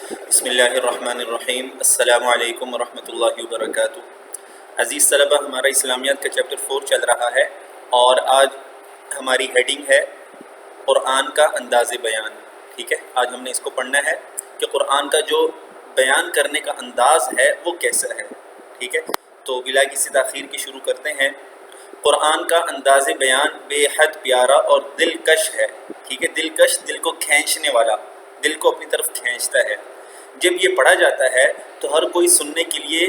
بسم اللہ الرحمن الرحیم۔ السلام علیکم ورحمۃ اللہ وبرکاتہ۔ عزیز طلبہ، ہمارا اسلامیات کا چیپٹر 4 چل رہا ہے اور آج ہماری ہیڈنگ ہے قرآن کا انداز بیان۔ ٹھیک ہے، آج ہم نے اس کو پڑھنا ہے کہ قرآن کا جو بیان کرنے کا انداز ہے وہ کیسا ہے۔ ٹھیک ہے، تو بلا کسی تاخیر کے شروع کرتے ہیں۔ قرآن کا انداز بیان بے حد پیارا اور دلکش ہے۔ ٹھیک ہے، دلکش، دل کو کھینچنے والا، دل کو اپنی طرف کھینچتا ہے۔ جب یہ پڑھا جاتا ہے تو ہر کوئی سننے کے لیے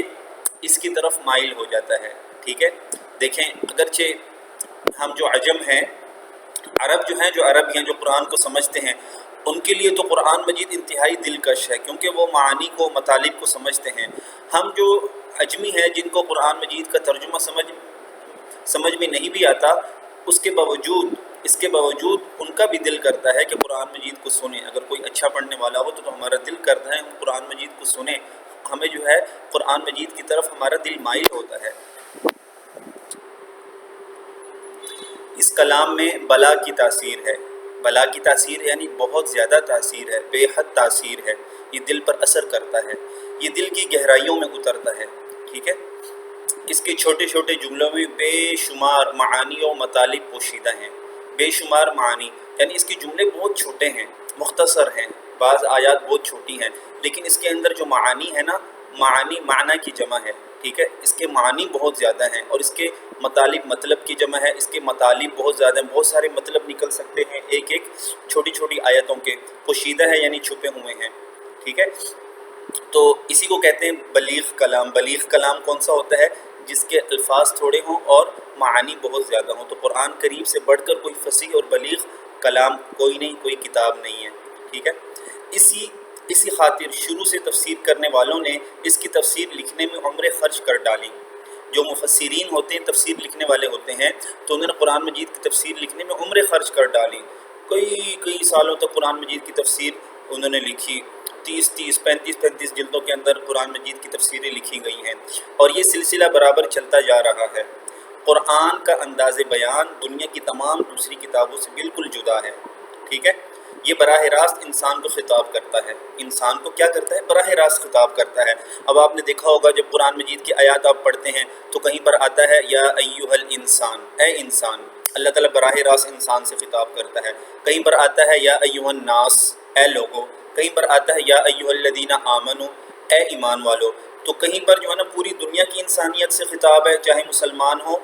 اس کی طرف مائل ہو جاتا ہے۔ ٹھیک ہے، دیکھیں، اگرچہ ہم جو عجم ہیں، عرب جو ہیں، جو عرب ہیں، جو قرآن کو سمجھتے ہیں، ان کے لیے تو قرآن مجید انتہائی دلکش ہے، کیونکہ وہ معانی کو، مطالب کو سمجھتے ہیں۔ ہم جو عجمی ہیں، جن کو قرآن مجید کا ترجمہ سمجھ میں نہیں بھی آتا، اس کے باوجود ان کا بھی دل کرتا ہے کہ قرآن مجید کو سنیں۔ اگر کوئی اچھا پڑھنے والا ہو تو ہمارا دل کرتا ہے ہم قرآن مجید کو سنیں، ہمیں جو ہے قرآن مجید کی طرف ہمارا دل مائل ہوتا ہے۔ اس کلام میں بلا کی تاثیر ہے، بلا کی تاثیر یعنی بہت زیادہ تاثیر ہے، بے حد تاثیر ہے، یہ دل پر اثر کرتا ہے، یہ دل کی گہرائیوں میں اترتا ہے۔ ٹھیک ہے، اس کے چھوٹے چھوٹے جملوں میں بے شمار معانی و مطالب پوشیدہ ہیں۔ بے شمار معانی یعنی اس کے جملے بہت چھوٹے ہیں، مختصر ہیں، بعض آیات بہت چھوٹی ہیں، لیکن اس کے اندر جو معانی ہے نا، معانی معنی کی جمع ہے۔ ٹھیک ہے، اس کے معنی بہت زیادہ ہیں، اور اس کے مطالب مطلب کی جمع ہے۔ اس کے مطالب بہت زیادہ ہیں، بہت سارے مطلب نکل سکتے ہیں ایک ایک چھوٹی چھوٹی آیتوں کے۔ پوشیدہ ہے یعنی چھپے ہوئے ہیں۔ ٹھیک ہے، تو اسی کو کہتے ہیں بلیغ کلام۔ بلیغ کلام کون سا ہوتا ہے؟ جس کے الفاظ تھوڑے ہوں اور معانی بہت زیادہ ہوں۔ تو قرآن کریم سے بڑھ کر کوئی فصیح اور بلیغ کلام کوئی نہیں، کوئی کتاب نہیں ہے۔ ٹھیک ہے، اسی خاطر شروع سے تفسیر کرنے والوں نے اس کی تفسیر لکھنے میں عمریں خرچ کر ڈالی۔ جو مفسرین ہوتے ہیں، تفسیر لکھنے والے ہوتے ہیں، تو انہوں نے قرآن مجید کی تفسیر لکھنے میں عمریں خرچ کر ڈالی۔ کئی سالوں تک قرآن مجید کی تفسیر انہوں نے لکھی، 35 جلدوں کے اندر قرآن مجید کی تفسیریں لکھی گئی ہیں، اور یہ سلسلہ برابر چلتا جا رہا ہے۔ قرآن کا انداز بیان دنیا کی تمام دوسری کتابوں سے بالکل جدا ہے۔ ٹھیک ہے، یہ براہ راست انسان کو خطاب کرتا ہے۔ انسان کو کیا کرتا ہے؟ براہ راست خطاب کرتا ہے۔ اب آپ نے دیکھا ہوگا جب قرآن مجید کی آیات آپ پڑھتے ہیں تو کہیں پر آتا ہے یا ایھا الانسان، اے انسان، اللہ تعالیٰ براہ راست انسان سے خطاب کرتا ہے۔ کہیں پر آتا ہے یا ایھا الناس، اے لوگوں۔ کہیں پر آتا ہے یا ایھا الذین آمنوا، اے ایمان والو۔ تو کہیں پر جو ہے نا پوری دنیا کی انسانیت سے خطاب ہے، چاہے مسلمان ہو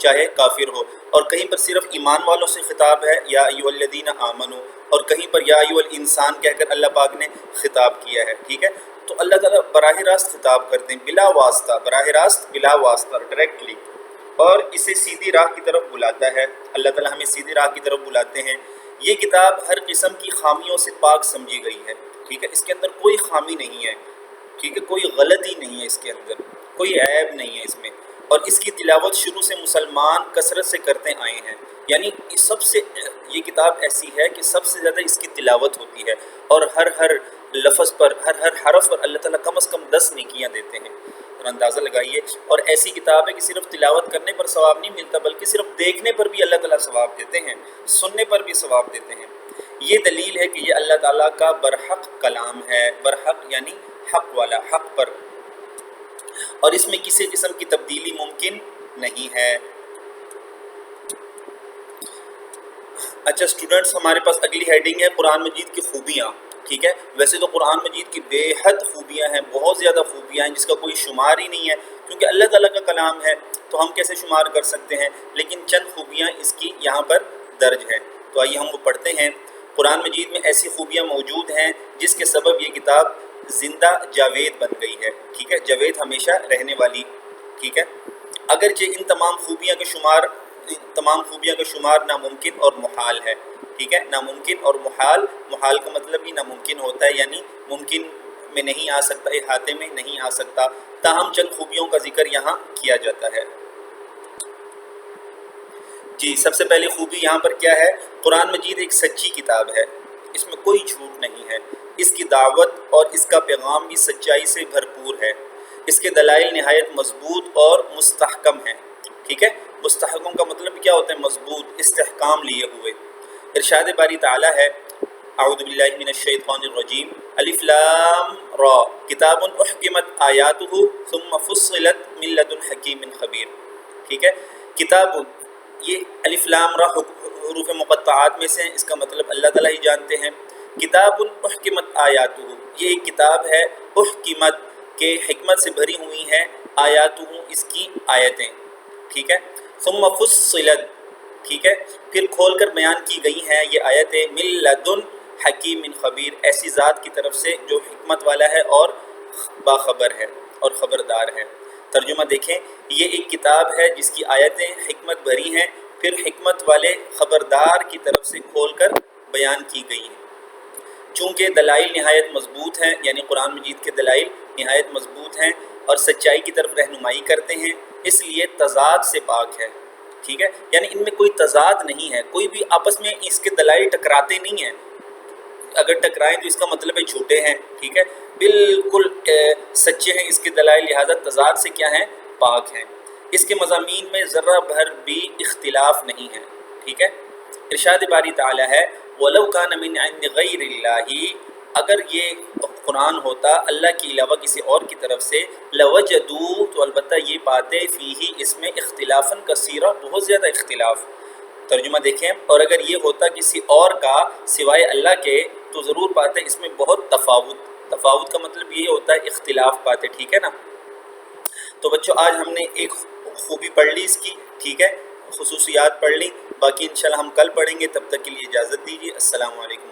چاہے کافر ہو، اور کہیں پر صرف ایمان والوں سے خطاب ہے یا ایھا الذین آمنوا، اور کہیں پر یا ایھا الانسان کہہ کر اللہ پاک نے خطاب کیا ہے۔ ٹھیک ہے، تو اللہ تعالیٰ براہ راست خطاب کرتے ہیں، بلا واسطہ، براہ راست، بلا واسطہ، ڈائریکٹلی، اور اسے سیدھی راہ کی طرف بلاتا ہے۔ اللہ تعالیٰ ہمیں سیدھی راہ کی طرف بلاتے ہیں۔ یہ کتاب ہر قسم کی خامیوں سے پاک سمجھی گئی ہے۔ ٹھیک ہے، اس کے اندر کوئی خامی نہیں ہے۔ ٹھیک ہے، کوئی غلطی نہیں ہے اس کے اندر، کوئی عیب نہیں ہے اس میں، اور اس کی تلاوت شروع سے مسلمان کثرت سے کرتے آئے ہیں۔ یعنی یہ کتاب ایسی ہے کہ سب سے زیادہ اس کی تلاوت ہوتی ہے، اور ہر لفظ پر، ہر حرف پر اللہ تعالیٰ کم از کم 10 نیکیاں دیتے ہیں۔ اور اندازہ لگائیے، اور ایسی کتاب ہے کہ صرف تلاوت کرنے پر ثواب نہیں ملتا، بلکہ صرف دیکھنے پر بھی اللہ تعالیٰ ثواب دیتے ہیں، سننے پر بھی ثواب دیتے ہیں۔ یہ دلیل ہے کہ یہ اللہ تعالیٰ کا برحق کلام ہے۔ برحق یعنی حق والا، حق پر، اور اس میں کسی قسم کی تبدیلی ممکن نہیں ہے۔ اچھا اسٹوڈنٹس، ہمارے پاس اگلی ہیڈنگ ہے قرآن مجید کی خوبیاں۔ ٹھیک ہے، ویسے تو قرآن مجید کی بے حد خوبیاں ہیں، بہت زیادہ خوبیاں ہیں، جس کا کوئی شمار ہی نہیں ہے، کیونکہ اللہ تعالیٰ کا کلام ہے تو ہم کیسے شمار کر سکتے ہیں، لیکن چند خوبیاں اس کی یہاں پر درج ہیں۔ تو آئیے ہم وہ پڑھتے ہیں۔ قرآن مجید میں ایسی خوبیاں موجود ہیں جس کے سبب یہ کتاب زندہ جاوید بن گئی ہے۔ ٹھیک ہے، جاوید ہمیشہ رہنے والی۔ ٹھیک ہے، اگرچہ ان تمام خوبیاں کا شمار ناممکن اور محال ہے۔ ٹھیک ہے، ناممکن اور محال، محال کا مطلب ہی ناممکن ہوتا ہے، یعنی ممکن میں نہیں آ سکتا، احاطے میں نہیں آ سکتا، تاہم چند خوبیوں کا ذکر یہاں کیا جاتا ہے۔ جی، سب سے پہلی خوبی یہاں پر کیا ہے؟ قرآن مجید ایک سچی کتاب ہے، اس میں کوئی جھوٹ نہیں ہے، اس کی دعوت اور اس کا پیغام بھی سچائی سے بھرپور ہے، اس کے دلائل نہایت مضبوط اور مستحکم ہیں۔ ٹھیک ہے، مستحکم کا مطلب کیا ہوتا ہے؟ مضبوط، استحکام لیے ہوئے۔ ارشاد باری تعالیٰ ہے، اعوذ باللہ من الشیطان الرجیم، الف لام را کتاب احکمت آیاتہ ثم فصلت من لدن حکیم خبیر. ٹھیک ہے، کتاب، یہ الف لام را حروف مقطعات میں سے ہیں، اس کا مطلب اللہ تعالیٰ ہی جانتے ہیں. کتاب احکمت آیاتہ، یہ ایک کتاب ہے احکمت کہ حکمت سے بھری ہوئی ہیں، آیاتہ اس کی آیتیں. ٹھیک ہے، ثم فصلت، ٹھیک ہے، پھر کھول کر بیان کی گئی ہیں یہ آیتیں، من لدن حکیم خبیر، ایسی ذات کی طرف سے جو حکمت والا ہے اور باخبر ہے اور خبردار ہے. ترجمہ دیکھیں، یہ ایک کتاب ہے جس کی آیتیں حکمت بھری ہیں، پھر حکمت والے خبردار کی طرف سے کھول کر بیان کی گئی ہیں. چونکہ دلائل نہایت مضبوط ہیں، یعنی قرآن مجید کے دلائل نہایت مضبوط ہیں اور سچائی کی طرف رہنمائی کرتے ہیں، اس لیے تضاد سے پاک ہے. ٹھیک ہے، یعنی ان میں کوئی تضاد نہیں ہے، کوئی بھی آپس میں اس کے دلائل ٹکراتے نہیں ہیں. اگر ٹکرائیں تو اس کا مطلب ہے جھوٹے ہیں. ٹھیک ہے، بالکل سچے ہیں اس کے دلائل، لہذا تضاد سے کیا ہیں؟ پاک ہیں. اس کے مضامین میں ذرہ بھر بھی اختلاف نہیں ہے. ٹھیک ہے، ارشاد باری تعالی ہے وَلَوْ كَانَ مِنْ عِنْدِ غَيْرِ اللَّهِ، اگر یہ قرآن ہوتا اللہ کے علاوہ کسی اور کی طرف سے، لَوَجَدُوا، تو البتہ یہ پاتے، فیہ اس میں اختلافاً کثیرا، بہت زیادہ اختلاف. ترجمہ دیکھیں، اور اگر یہ ہوتا کسی اور کا سوائے اللہ کے تو ضرور پاتے اس میں بہت تفاوت. تفاوت کا مطلب یہ ہوتا ہے اختلاف پاتے. ٹھیک ہے نا. تو بچوں آج ہم نے ایک خوبی پڑھ لی اس کی، ٹھیک ہے، خصوصیات پڑھ لی، باقی انشاءاللہ ہم کل پڑھیں گے. تب تک کے لیے اجازت دیجیے. السلام علیکم.